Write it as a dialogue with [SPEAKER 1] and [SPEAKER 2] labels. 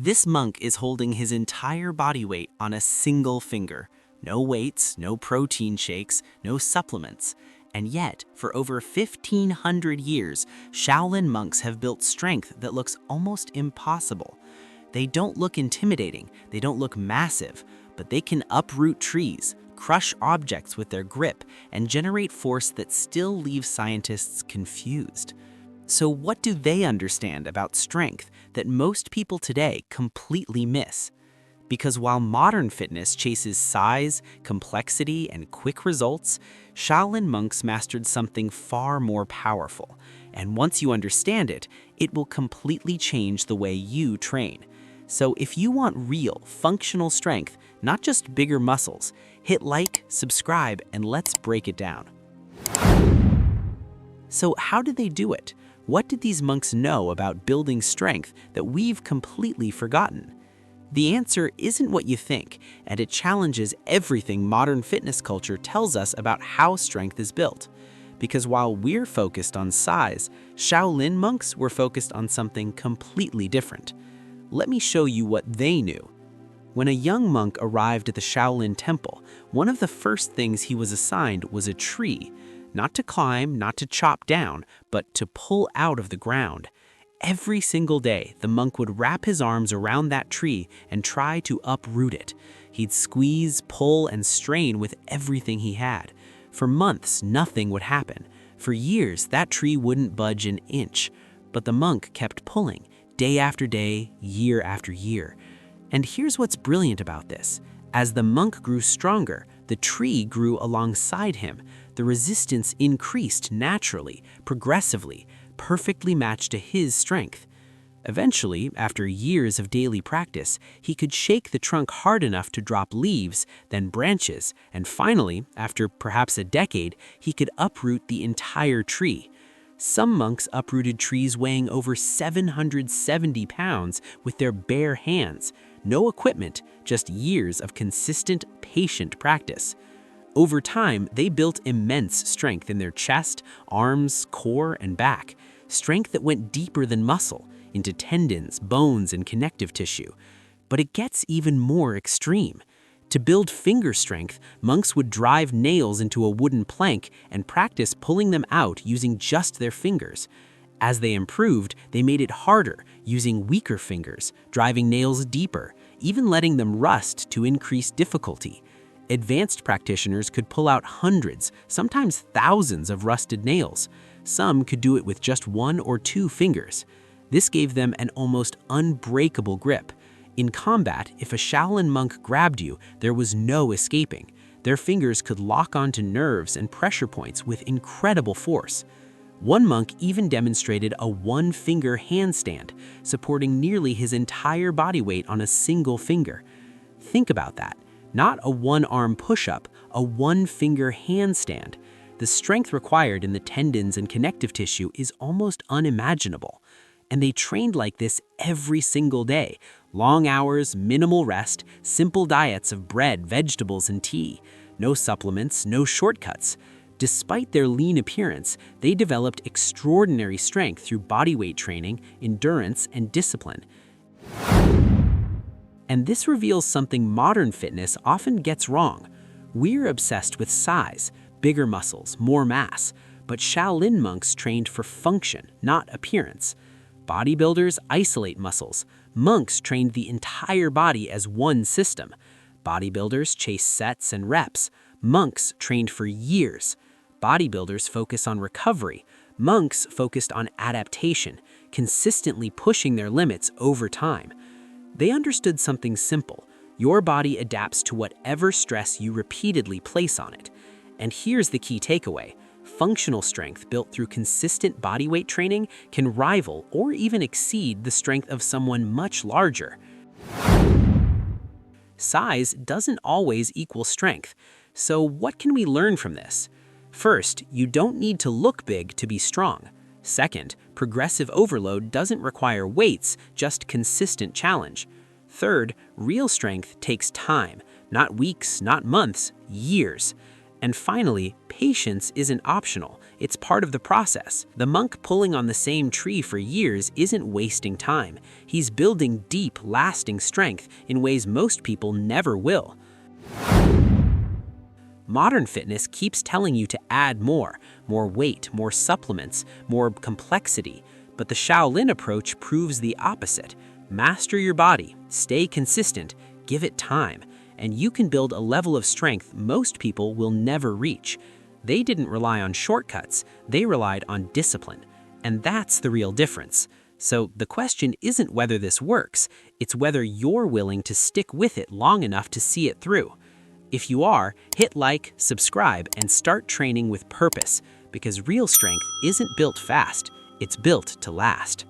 [SPEAKER 1] This monk is holding his entire body weight on a single finger. No weights, no protein shakes, no supplements. And yet, for over 1,500 years, Shaolin monks have built strength that looks almost impossible. They don't look intimidating, they don't look massive, but they can uproot trees, crush objects with their grip, and generate force that still leaves scientists confused. So what do they understand about strength that most people today completely miss? Because while modern fitness chases size, complexity, and quick results, Shaolin monks mastered something far more powerful. And once you understand it, it will completely change the way you train. So if you want real, functional strength, not just bigger muscles, hit like, subscribe, and let's break it down. So how did they do it? What did these monks know about building strength that we've completely forgotten? The answer isn't what you think, and it challenges everything modern fitness culture tells us about how strength is built. Because while we're focused on size, Shaolin monks were focused on something completely different. Let me show you what they knew. When a young monk arrived at the Shaolin temple, one of the first things he was assigned was a tree. Not to climb, not to chop down, but to pull out of the ground. Every single day, the monk would wrap his arms around that tree and try to uproot it. He'd squeeze, pull, and strain with everything he had. For months, nothing would happen. For years, that tree wouldn't budge an inch. But the monk kept pulling, day after day, year after year. And here's what's brilliant about this. As the monk grew stronger, the tree grew alongside him. The resistance increased naturally, progressively, perfectly matched to his strength. Eventually, after years of daily practice, he could shake the trunk hard enough to drop leaves, then branches, and finally, after perhaps a decade, he could uproot the entire tree. Some monks uprooted trees weighing over 770 pounds with their bare hands. No equipment, just years of consistent, patient practice. Over time, they built immense strength in their chest, arms, core, and back. Strength that went deeper than muscle, into tendons, bones, and connective tissue. But it gets even more extreme. To build finger strength, monks would drive nails into a wooden plank and practice pulling them out using just their fingers. As they improved, they made it harder, using weaker fingers, driving nails deeper, even letting them rust to increase difficulty. Advanced practitioners could pull out hundreds, sometimes thousands of rusted nails. Some could do it with just 1 or 2 fingers. This gave them an almost unbreakable grip. In combat, if a Shaolin monk grabbed you, there was no escaping. Their fingers could lock onto nerves and pressure points with incredible force. One monk even demonstrated a 1-finger handstand, supporting nearly his entire body weight on a single finger. Think about that. Not a 1-arm push-up, a 1-finger handstand. The strength required in the tendons and connective tissue is almost unimaginable. And they trained like this every single day. Long hours, minimal rest, simple diets of bread, vegetables, and tea. No supplements, no shortcuts. Despite their lean appearance, they developed extraordinary strength through bodyweight training, endurance, and discipline. And this reveals something modern fitness often gets wrong. We're obsessed with size, bigger muscles, more mass, but Shaolin monks trained for function, not appearance. Bodybuilders isolate muscles. Monks trained the entire body as one system. Bodybuilders chase sets and reps. Monks trained for years. Bodybuilders focus on recovery. Monks focused on adaptation, consistently pushing their limits over time. They understood something simple. Your body adapts to whatever stress you repeatedly place on it. And here's the key takeaway. Functional strength built through consistent bodyweight training can rival or even exceed the strength of someone much larger. Size doesn't always equal strength. So what can we learn from this? First, you don't need to look big to be strong. Second, progressive overload doesn't require weights, just consistent challenge. Third, real strength takes time, not weeks, not months, years. And finally, patience isn't optional, It's part of the process. The monk pulling on the same tree for years isn't wasting time. He's building deep, lasting strength in ways most people never will. Modern fitness keeps telling you to add more weight, more supplements, more complexity. But the Shaolin approach proves the opposite. Master your body, stay consistent, give it time, and you can build a level of strength most people will never reach. They didn't rely on shortcuts, they relied on discipline. And that's the real difference. So the question isn't whether this works, it's whether you're willing to stick with it long enough to see it through. If you are, hit like, subscribe, and start training with purpose, because real strength isn't built fast, it's built to last.